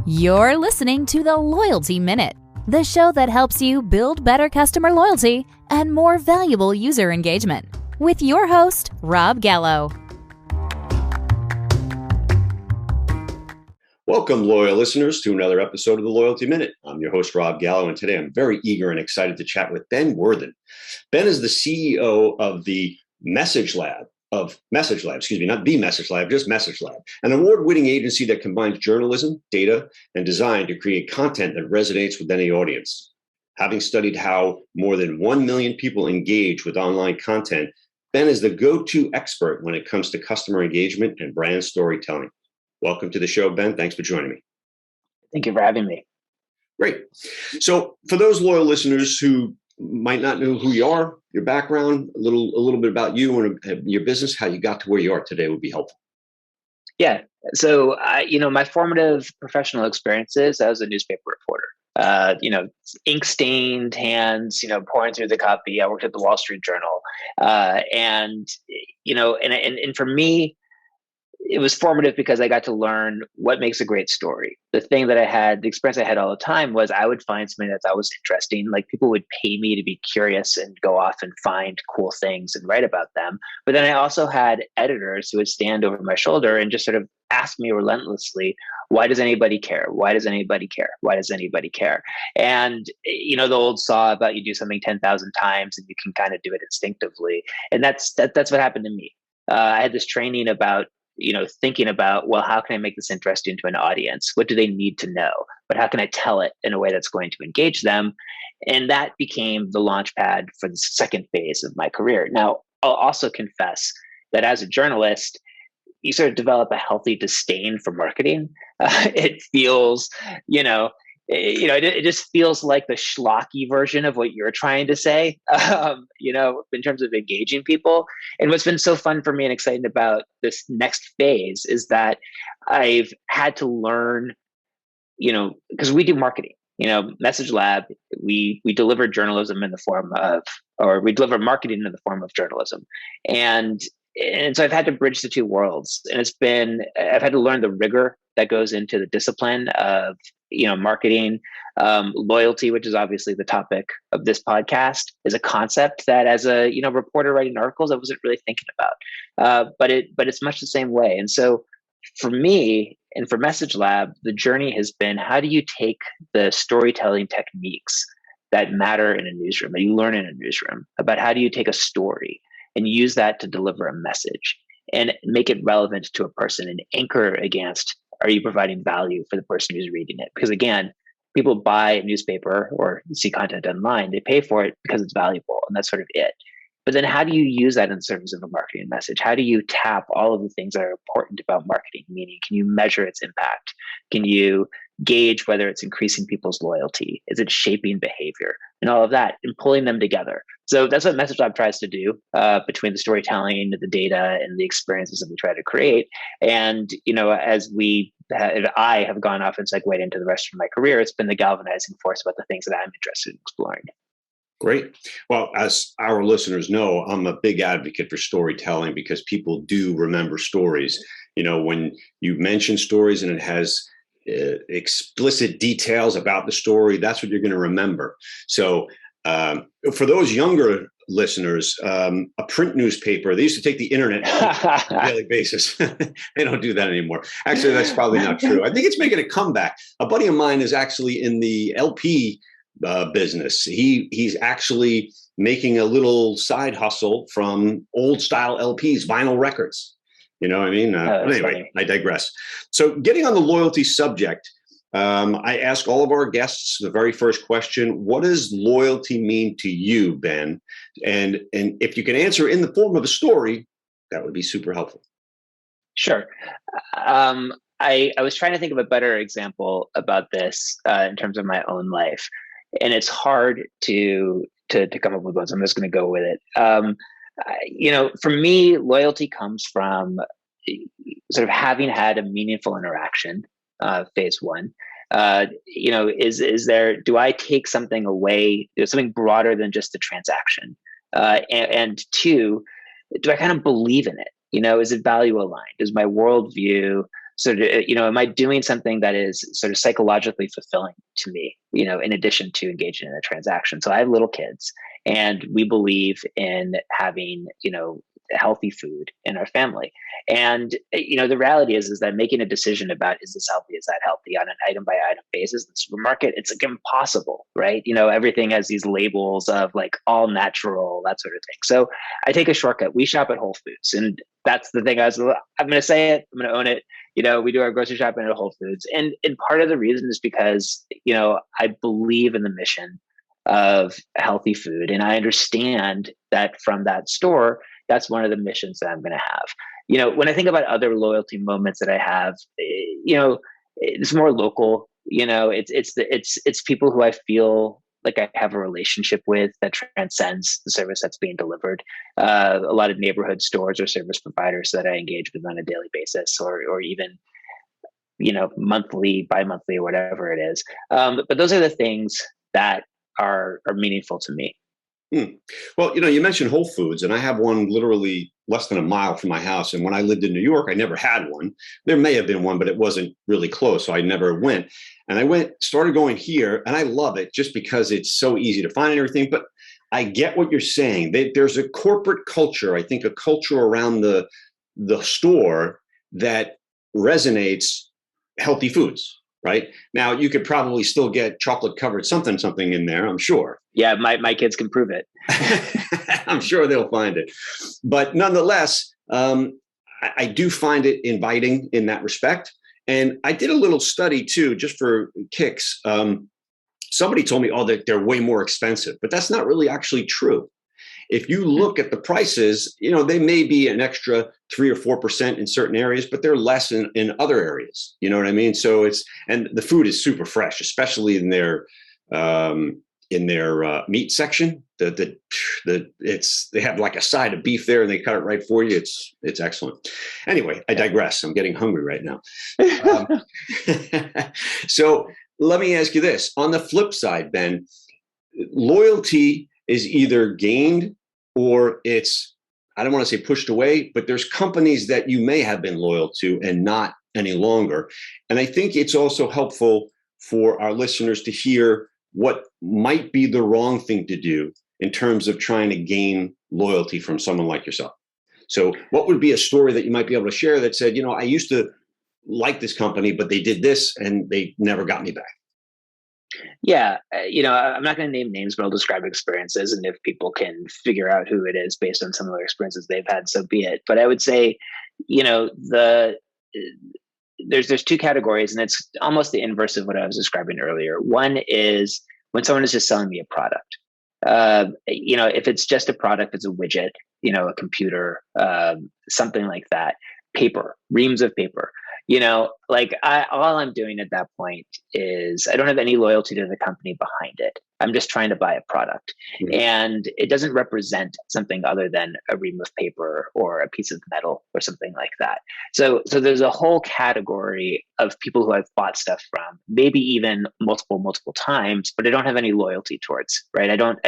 You're listening to the Loyalty Minute, the show that helps you build better customer loyalty and more valuable user engagement. With your host, Rob Gallo. Welcome, loyal listeners, to another episode of the Loyalty Minute. I'm your host, Rob Gallo, and today I'm very eager and excited to chat with Ben Worthen. Ben is the CEO of the Message Lab, not the Message Lab, just Message Lab, an award-winning agency that combines journalism, data, and design to create content that resonates with any audience. Having studied how more than 1 million people engage with online content, Ben is the go-to expert when it comes to customer engagement and brand storytelling. Welcome to the show, Ben. Thanks for joining me. Thank you for having me. Great. So for those loyal listeners who might not know who you are, your background, a little bit about you and your business, how you got to where you are today would be helpful. Yeah. So, my formative professional experiences, I was a newspaper reporter. Ink-stained hands, pouring through the copy. I worked at the Wall Street Journal. And for me, it was formative because I got to learn what makes a great story. The experience I had all the time was I would find something that I thought was interesting. Like, people would pay me to be curious and go off and find cool things and write about them. But then I also had editors who would stand over my shoulder and just sort of ask me relentlessly, why does anybody care? Why does anybody care? Why does anybody care? And, the old saw about you do something 10,000 times and you can kind of do it instinctively. And that's what happened to me. I had this training about thinking about, well, how can I make this interesting to an audience? What do they need to know? But how can I tell it in a way that's going to engage them? And that became the launch pad for the second phase of my career. Now, I'll also confess that as a journalist, you sort of develop a healthy disdain for marketing. It feels, it just feels like the schlocky version of what you're trying to say, in terms of engaging people. And what's been so fun for me and exciting about this next phase is that I've had to learn, because we do marketing, Message Lab, we deliver journalism in the form of, or we deliver marketing in the form of journalism. And so I've had to bridge the two worlds, and I've had to learn the rigor that goes into the discipline of, marketing. Loyalty, which is obviously the topic of this podcast, is a concept that as a, reporter writing articles, I wasn't really thinking about, but it's much the same way. And so for me and for Message Lab, the journey has been, how do you take the storytelling techniques that matter in a newsroom, that you learn in a newsroom, about how do you take a story and use that to deliver a message and make it relevant to a person and anchor against, are you providing value for the person who's reading it? Because again, people buy a newspaper or see content online, they pay for it because it's valuable, and that's sort of it. But then how do you use that in service of a marketing message? How do you tap all of the things that are important about marketing? Meaning, can you measure its impact? Can you gauge whether it's increasing people's loyalty? Is it shaping behavior? And all of that, and pulling them together. So that's what Message Lab tries to do, between the storytelling, the data, and the experiences that we try to create. And, as I have gone off and segued into the rest of my career, it's been the galvanizing force about the things that I'm interested in exploring. Great. Well, as our listeners know, I'm a big advocate for storytelling because people do remember stories. When you mention stories and it has explicit details about the story, that's what you're going to remember. So for those younger listeners, a print newspaper, they used to take the internet on a daily basis. They don't do that anymore. Actually, that's probably not true. I think it's making a comeback. A buddy of mine is actually in the LP business. He's actually making a little side hustle from old style LPs, vinyl records. You know what I mean? But anyway, funny. I digress. So getting on the loyalty subject, I ask all of our guests the very first question: what does loyalty mean to you, Ben? And if you can answer in the form of a story, that would be super helpful. Sure. I was trying to think of a better example about this in terms of my own life, and it's hard to come up with one. So I'm just going to go with it. For me, loyalty comes from sort of having had a meaningful interaction, phase one. Do I take something away, something broader than just the transaction? And two, do I kind of believe in it? Is it value aligned? Does my worldview sort of, am I doing something that is sort of psychologically fulfilling to me, in addition to engaging in a transaction? So I have little kids, and we believe in having, healthy food in our family. And, the reality is that making a decision about, is this healthy, is that healthy, on an item by item basis in the supermarket, it's like impossible, right? Everything has these labels of like all natural, that sort of thing. So I take a shortcut. We shop at Whole Foods, and that's the thing. I'm going to say it. I'm going to own it. We do our grocery shopping at Whole Foods. And part of the reason is because, I believe in the mission of healthy food. And I understand that from that store, that's one of the missions that I'm going to have. When I think about other loyalty moments that I have, it's more local. It's people who I feel like I have a relationship with that transcends the service that's being delivered. A lot of neighborhood stores or service providers that I engage with on a daily basis, or even monthly, bi-monthly, or whatever it is. But those are the things that are meaningful to me. Well, you mentioned Whole Foods, and I have one literally less than a mile from my house. And when I lived in New York, I never had one. There may have been one, but it wasn't really close, so I never went. And I started going here, and I love it just because it's so easy to find and everything. But I get what you're saying. There's a corporate culture, I think, a culture around the store that resonates healthy foods. Right now, you could probably still get chocolate covered something in there, I'm sure. Yeah, my kids can prove it. I'm sure they'll find it. But nonetheless, I do find it inviting in that respect. And I did a little study too, just for kicks. Somebody told me, that they're way more expensive, but that's not really actually true. If you look at the prices, they may be an extra 3 or 4% in certain areas, but they're less in other areas. You know what I mean? So and the food is super fresh, especially in their meat section. They have like a side of beef there, and they cut it right for you. It's excellent. Anyway, I digress. I'm getting hungry right now. So let me ask you this: on the flip side, Ben, loyalty is either gained or it's, I don't want to say pushed away, but there's companies that you may have been loyal to and not any longer. And I think it's also helpful for our listeners to hear what might be the wrong thing to do in terms of trying to gain loyalty from someone like yourself. So what would be a story that you might be able to share that said, I used to like this company, but they did this and they never got me back? Yeah, I'm not going to name names, but I'll describe experiences, and if people can figure out who it is based on similar experiences they've had, so be it. But I would say, there's two categories, and it's almost the inverse of what I was describing earlier. One is when someone is just selling me a product. If it's just a product, it's a widget, a computer, something like that. Paper, reams of paper. All I'm doing at that point is I don't have any loyalty to the company behind it. I'm just trying to buy a product. Mm-hmm. And it doesn't represent something other than a ream of paper or a piece of metal or something like that. So there's a whole category of people who I've bought stuff from, maybe even multiple times, but I don't have any loyalty towards, right? I don't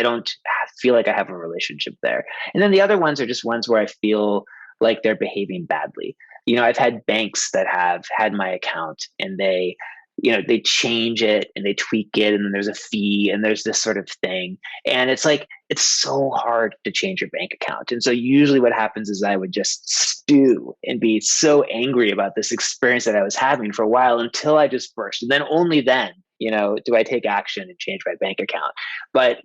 feel like I have a relationship there. And then the other ones are just ones where I feel like they're behaving badly. I've had banks that have had my account, and they change it and they tweak it, and then there's a fee and there's this sort of thing. And it's like, it's so hard to change your bank account. And so usually what happens is I would just stew and be so angry about this experience that I was having for a while until I just burst. And then only then, do I take action and change my bank account. But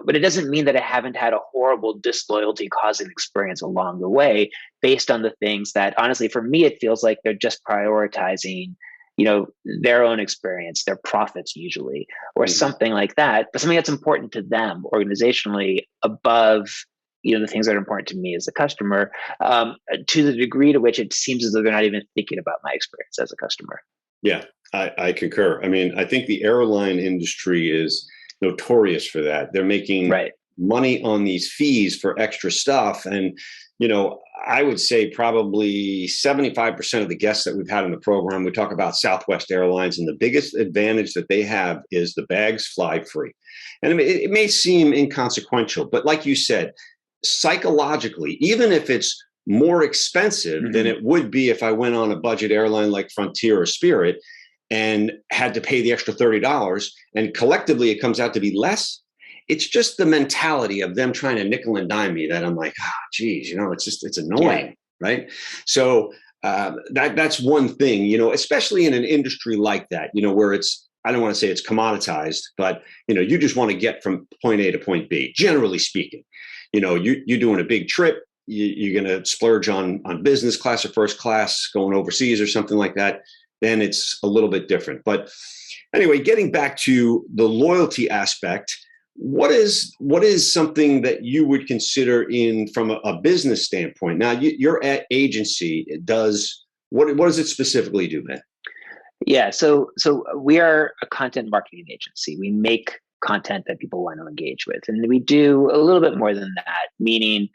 but it doesn't mean that I haven't had a horrible disloyalty causing experience along the way based on the things that, honestly, for me, it feels like they're just prioritizing, their own experience, their profits usually, or something like that, but something that's important to them organizationally above, the things that are important to me as a customer, to the degree to which it seems as though they're not even thinking about my experience as a customer. Yeah, I concur. I mean, I think the airline industry is notorious for that. They're making money on these fees for extra stuff. And, I would say probably 75% of the guests that we've had in the program, we talk about Southwest Airlines, and the biggest advantage that they have is the bags fly free. And I mean, it may seem inconsequential, but like you said, psychologically, even if it's more expensive than it would be if I went on a budget airline like Frontier or Spirit and had to pay the extra $30, and collectively it comes out to be less. It's just the mentality of them trying to nickel and dime me that I'm like, geez, it's annoying, right? So that's one thing, especially in an industry like that, where I don't want to say it's commoditized, but you just want to get from point A to point B, generally speaking. You're doing a big trip, you're going to splurge on business class or first class, going overseas or something like that, then it's a little bit different. But anyway, getting back to the loyalty aspect, what is something that you would consider from a business standpoint? Now, your agency what does it specifically do, Ben? Yeah, so we are a content marketing agency. We make content that people want to engage with, and we do a little bit more than that. Meaning,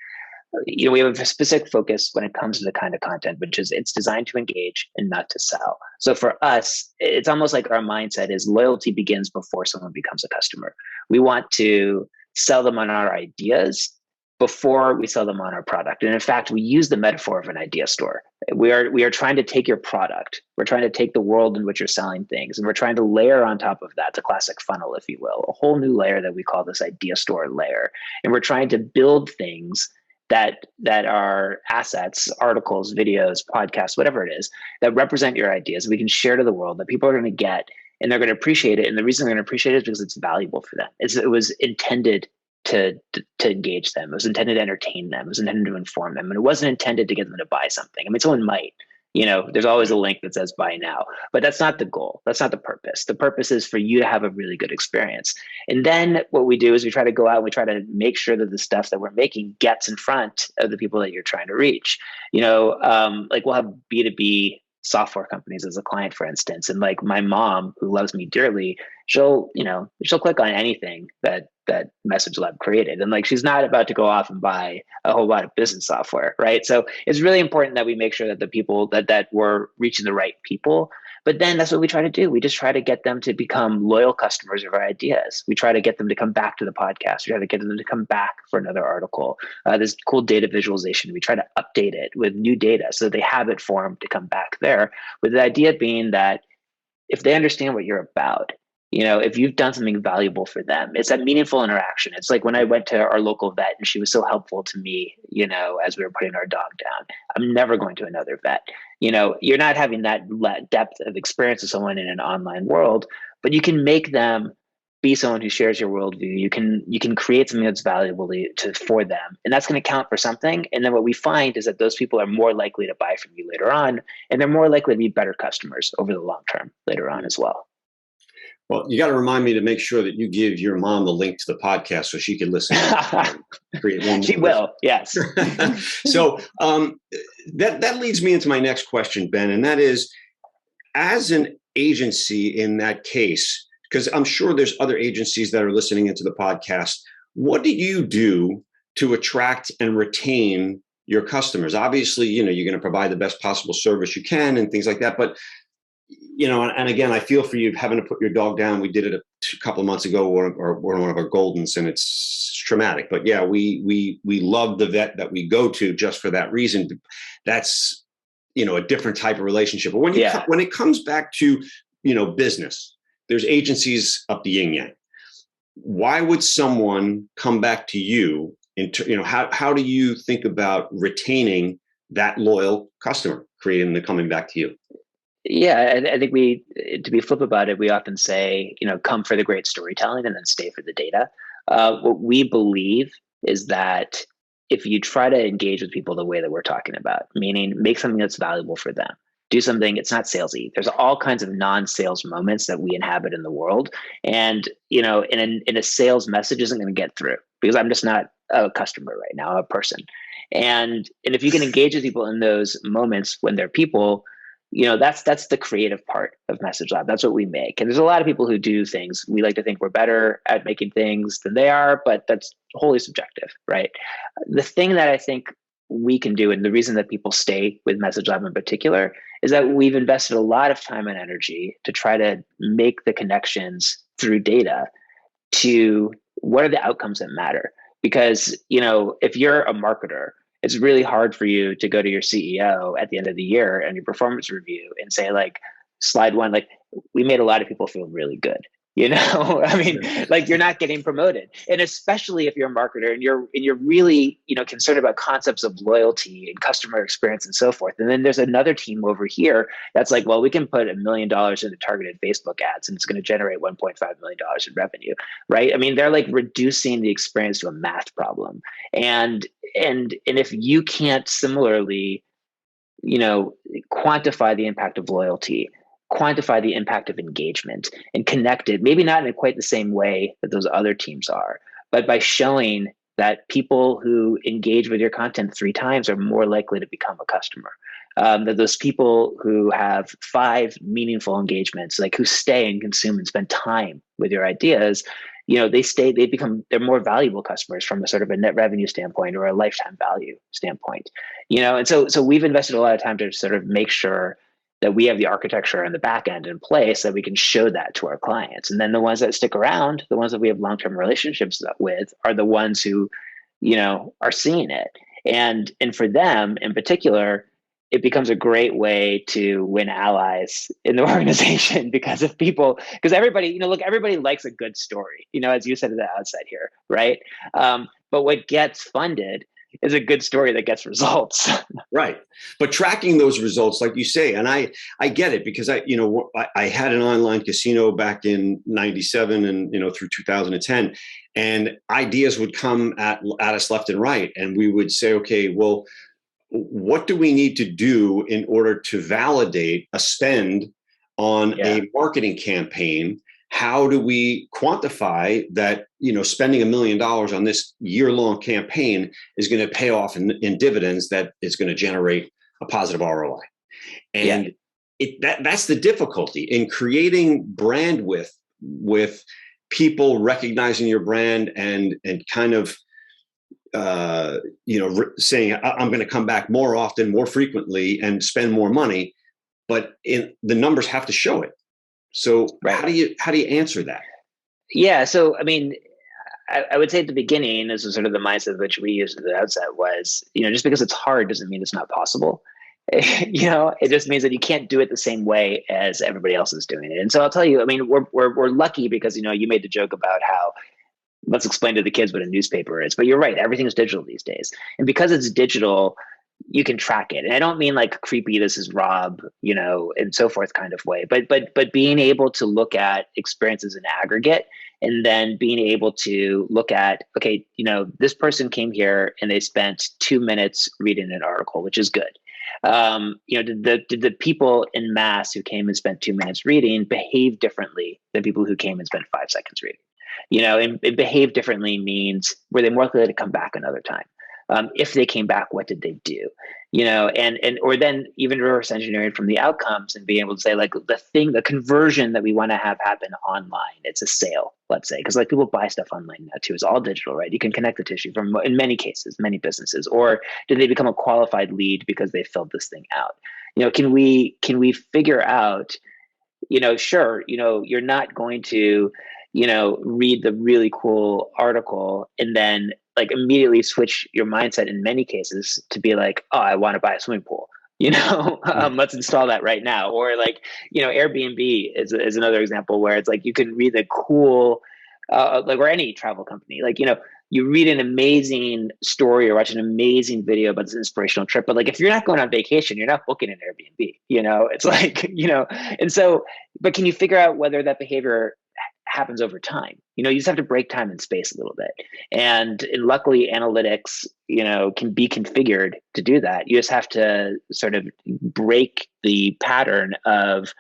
we have a specific focus when it comes to the kind of content, which is it's designed to engage and not to sell. So for us, it's almost like our mindset is loyalty begins before someone becomes a customer. We want to sell them on our ideas before we sell them on our product. And in fact, we use the metaphor of an idea store. We are trying to take your product. We're trying to take the world in which you're selling things, and we're trying to layer on top of that the classic funnel, if you will, a whole new layer that we call this idea store layer. And we're trying to build things that are assets, articles, videos, podcasts, whatever it is, that represent your ideas we can share to the world that people are going to get and they're going to appreciate it. And the reason they're going to appreciate it is because it's valuable for them. It was intended to engage them. It was intended to entertain them. It was intended to inform them. And it wasn't intended to get them to buy something. I mean, someone might, there's always a link that says buy now, but that's not the goal. That's not the purpose. The purpose is for you to have a really good experience. And then what we do is we try to go out and we try to make sure that the stuff that we're making gets in front of the people that you're trying to reach. Like we'll have B2B software companies as a client, for instance. And like my mom, who loves me dearly, she'll click on anything that Message Lab created. And like, she's not about to go off and buy a whole lot of business software, right? So it's really important that we make sure that the people that we're reaching the right people. But then that's what we try to do. We just try to get them to become loyal customers of our ideas. We try to get them to come back to the podcast. We try to get them to come back for another article. This cool data visualization, we try to update it with new data so they have it for them to come back there, with the idea being that if they understand what you're about, if you've done something valuable for them, it's that meaningful interaction. It's like when I went to our local vet and she was so helpful to me, as we were putting our dog down. I'm never going to another vet. You're not having that depth of experience with someone in an online world, but you can make them be someone who shares your worldview. You can create something that's valuable for them, and that's going to count for something. And then what we find is that those people are more likely to buy from you later on, and they're more likely to be better customers over the long term later on as well. Well, you got to remind me to make sure that you give your mom the link to the podcast so she can listen. She will, yes. So that leads me into my next question, Ben, and that is, as an agency in that case, because I'm sure there's other agencies that are listening into the podcast, what do you do to attract and retain your customers? Obviously, you're going to provide the best possible service you can and things like that, but and again, I feel for you having to put your dog down. We did it a couple of months ago, or one of our Goldens, and it's traumatic. But yeah, we love the vet that we go to just for that reason. That's a different type of relationship. But when it comes back to business, there's agencies up the yin yang. Why would someone come back to you? How do you think about retaining that loyal customer, creating them coming back to you? Yeah, I think to be flip about it, we often say, come for the great storytelling and then stay for the data. What we believe is that if you try to engage with people the way that we're talking about, meaning make something that's valuable for them, do something, it's not salesy. There's all kinds of non-sales moments that we inhabit in the world. And, in a sales message isn't going to get through because I'm just not a customer right now, I'm a person. And if you can engage with people in those moments when they're people, that's the creative part of Message Lab. That's what we make. And there's a lot of people who do things. We like to think we're better at making things than they are, but that's wholly subjective, right? The thing that I think we can do, and the reason that people stay with Message Lab in particular, is that we've invested a lot of time and energy to try to make the connections through data to what are the outcomes that matter. Because, if you're a marketer it's really hard for you to go to your CEO at the end of the year and your performance review and say like, slide one, like, we made a lot of people feel really good. I mean, like, you're not getting promoted. And especially if you're a marketer and you're really, concerned about concepts of loyalty and customer experience and so forth. And then there's another team over here that's like, well, we can put $1 million into targeted Facebook ads and it's going to generate $1.5 million in revenue, right? I mean, they're like reducing the experience to a math problem. And if you can't similarly, quantify the impact of loyalty, quantify the impact of engagement, and connect it, maybe not in quite the same way that those other teams are, but by showing that people who engage with your content 3 times are more likely to become a customer. That those people who have 5 meaningful engagements, like who stay and consume and spend time with your ideas, they're more valuable customers from a sort of a net revenue standpoint or a lifetime value standpoint. And so we've invested a lot of time to sort of make sure that we have the architecture and the back end in place that we can show that to our clients. And then the ones that stick around, the ones that we have long-term relationships with, are the ones who, are seeing it. And for them in particular, it becomes a great way to win allies in the organization because everybody, everybody likes a good story, as you said at the outset here, right? But what gets funded is a good story that gets results. Right. But tracking those results, like you say, and I get it, because I had an online casino back in 97 and, through 2010, and ideas would come at us left and right. And we would say, okay, well, what do we need to do in order to validate a spend on a marketing campaign? How do we quantify that, spending $1 million on this year-long campaign is going to pay off in dividends that is going to generate a positive ROI? And that's the difficulty in creating brand with people recognizing your brand and kind of, saying, I'm going to come back more often, more frequently, and spend more money, but the numbers have to show it. So how do you answer that? Yeah. So, I mean, I would say at the beginning, this is sort of the mindset which we used at the outset was, just because it's hard doesn't mean it's not possible. It just means that you can't do it the same way as everybody else is doing it. And so I'll tell you, I mean, we're lucky because, you made the joke about how, let's explain to the kids what a newspaper is, but you're right. Everything is digital these days. And because it's digital, you can track it. And I don't mean like creepy, this is Rob, and so forth kind of way, but being able to look at experiences in aggregate, and then being able to look at, okay, this person came here and they spent 2 minutes reading an article, which is good. Did the people in mass who came and spent 2 minutes reading behave differently than people who came and spent 5 seconds reading? And behave differently means, were they more likely to come back another time? If they came back, what did they do? Or then even reverse engineering from the outcomes and being able to say, like, the conversion that we want to have happen online, it's a sale, let's say, because like people buy stuff online now too. It's all digital, right? You can connect the tissue from, in many cases, many businesses. Or did they become a qualified lead because they filled this thing out? Can we figure out, sure, you're not going to, read the really cool article and then like immediately switch your mindset in many cases to be like, oh, I want to buy a swimming pool. Let's install that right now. Or like, Airbnb is another example where it's like you can read the cool, or any travel company, like, you read an amazing story or watch an amazing video about this inspirational trip. But like, if you're not going on vacation, you're not booking an Airbnb, it's like, and so, but can you figure out whether that behavior happens over time? You just have to break time and space a little bit. And luckily analytics, can be configured to do that. You just have to sort of break the pattern of,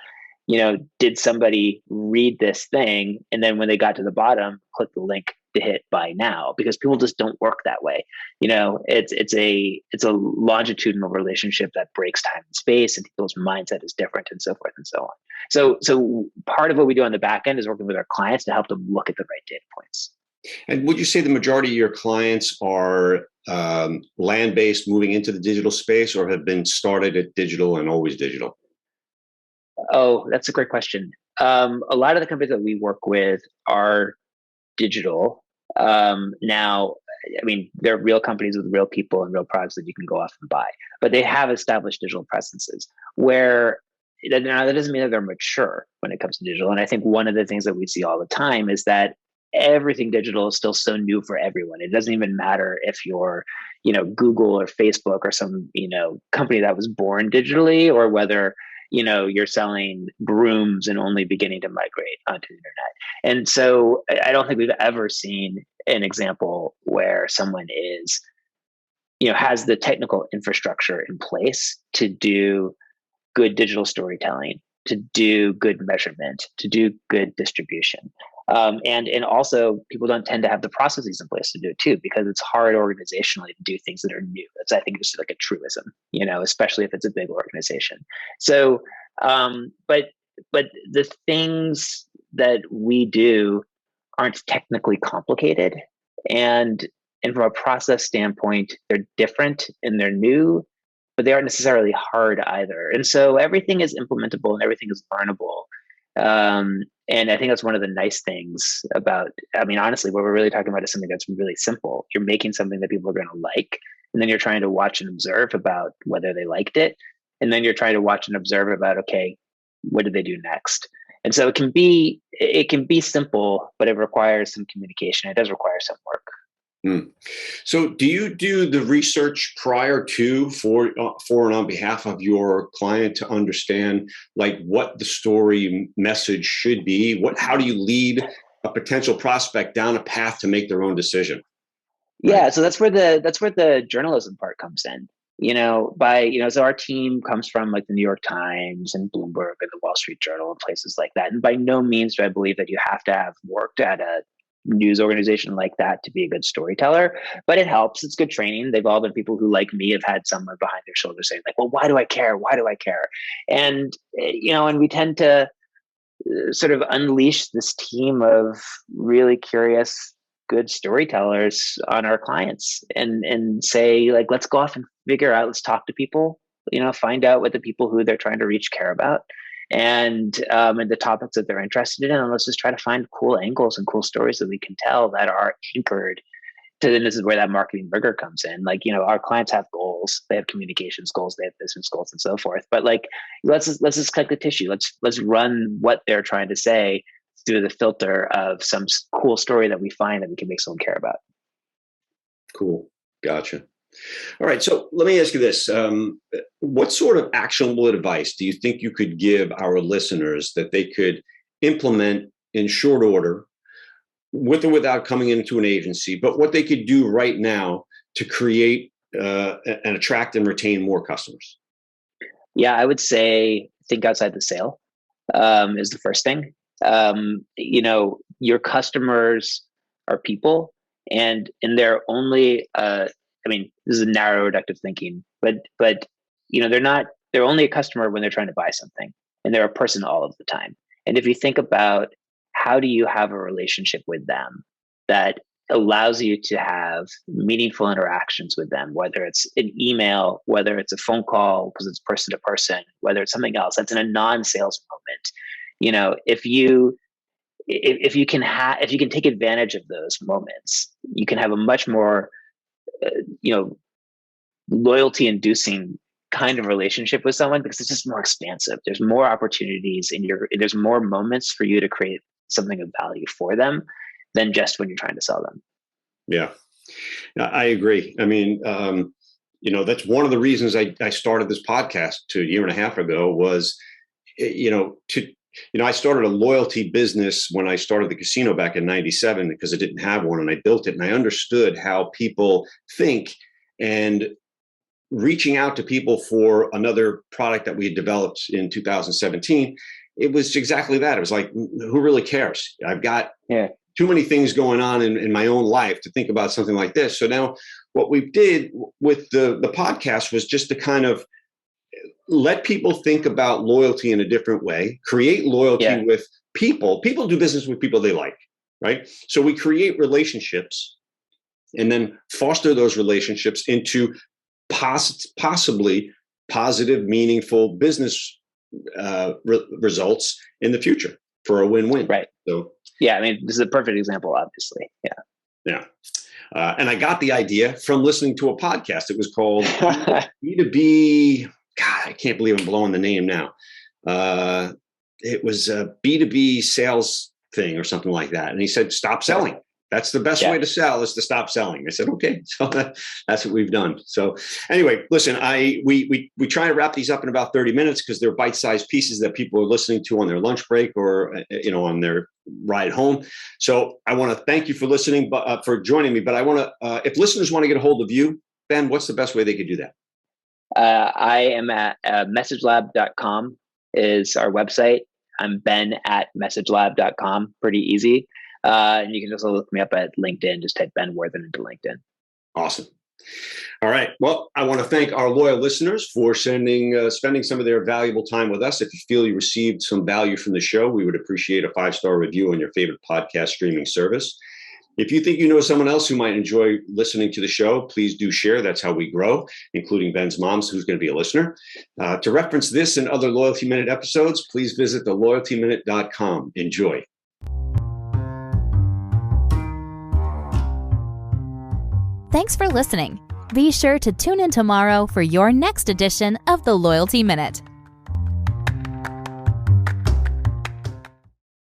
did somebody read this thing? And then when they got to the bottom, click the link to hit buy now, because people just don't work that way. It's a longitudinal relationship that breaks time and space, and people's mindset is different, and so forth and so on. So part of what we do on the back end is working with our clients to help them look at the right data points. And would you say the majority of your clients are land-based, moving into the digital space, or have been started at digital and always digital? Oh, that's a great question. A lot of the companies that we work with are digital. Now, I mean, they're real companies with real people and real products that you can go off and buy, but they have established digital presences where now that doesn't mean that they're mature when it comes to digital. And I think one of the things that we see all the time is that everything digital is still so new for everyone. It doesn't even matter if you're, Google or Facebook or some, company that was born digitally, or whether, you're selling brooms and only beginning to migrate onto the internet. And so I don't think we've ever seen an example where someone is, has the technical infrastructure in place to do good digital storytelling, to do good measurement, to do good distribution. And also people don't tend to have the processes in place to do it too, because it's hard organizationally to do things that are new. That's, I think, just like a truism, especially if it's a big organization. So, but the things that we do aren't technically complicated. And from a process standpoint, they're different and they're new, but they aren't necessarily hard either. And so everything is implementable and everything is learnable. And I think that's one of the nice things about, honestly, what we're really talking about is something that's really simple. You're making something that people are going to like, and then you're trying to watch and observe about whether they liked it. And then you're trying to watch and observe about, okay, what did they do next? And so it can be simple, but it requires some communication. It does require some work. So do you do the research prior to for and on behalf of your client to understand like what the story message should be? How do you lead a potential prospect down a path to make their own decision? Yeah, so that's where the journalism part comes in. So our team comes from like the New York Times and Bloomberg and the Wall Street Journal and places like that. And by no means do I believe that you have to have worked at a news organization like that to be a good storyteller, but it helps. It's good training. They've all been people who, like me, have had someone behind their shoulder saying like, well, why do I care? Why do I care? And, and we tend to sort of unleash this team of really curious, good storytellers on our clients and say like, let's go off and figure out, let's talk to people, find out what the people who they're trying to reach care about. And the topics that they're interested in, and let's just try to find cool angles and cool stories that we can tell that are anchored to. Then this is where that marketing rigor comes in. Like, our clients have goals, they have communications goals, they have business goals, and so forth. But like, let's just cut the tissue. Let's run what they're trying to say through the filter of some cool story that we find that we can make someone care about. Cool, gotcha. All right. So let me ask you this. What sort of actionable advice do you think you could give our listeners that they could implement in short order, with or without coming into an agency, but what they could do right now to create and attract and retain more customers? Yeah, I would say think outside the sale is the first thing. Your customers are people, and they're only this is a narrow reductive thinking, but they're only a customer when they're trying to buy something, and they're a person all of the time. And if you think about how do you have a relationship with them that allows you to have meaningful interactions with them, whether it's an email, whether it's a phone call because it's person to person, whether it's something else that's in a non-sales moment, if you can take advantage of those moments, you can have a much more loyalty inducing kind of relationship with someone, because it's just more expansive. There's more opportunities there's more moments for you to create something of value for them than just when you're trying to sell them. Yeah, I agree. That's one of the reasons I started this podcast a year and a half ago was, I started a loyalty business when I started the casino back in 97 because I didn't have one, and I built it, and I understood how people think, and reaching out to people for another product that we had developed in 2017, it was exactly that. It was like, who really cares? I've got too many things going on in my own life to think about something like this. So now what we did with the podcast was just to kind of let people think about loyalty in a different way, create loyalty with people. People do business with people they like, right? So we create relationships and then foster those relationships into possibly positive, meaningful business results in the future for a win-win. Right. So, this is a perfect example, obviously. Yeah. Yeah. And I got the idea from listening to a podcast. It was called B2B. God, I can't believe I'm blowing the name now. It was a B2B sales thing or something like that. And he said, stop selling. That's the best way to sell, is to stop selling. I said, okay. So that's what we've done. So anyway, listen, we try to wrap these up in about 30 minutes because they're bite-sized pieces that people are listening to on their lunch break or, on their ride home. So I want to thank you for listening, for joining me. But I want to, if listeners want to get a hold of you, Ben, what's the best way they could do that? I am at messagelab.com is our website. I'm Ben at messagelab.com. Pretty easy. And you can just look me up at LinkedIn. Just type Ben Worthen into LinkedIn. Awesome. All right. Well, I want to thank our loyal listeners for spending some of their valuable time with us. If you feel you received some value from the show, we would appreciate a 5-star review on your favorite podcast streaming service. If you think you know someone else who might enjoy listening to the show, please do share. That's how we grow, including Ben's mom, who's going to be a listener. To reference this and other Loyalty Minute episodes, please visit theloyaltyminute.com. Enjoy. Thanks for listening. Be sure to tune in tomorrow for your next edition of the Loyalty Minute.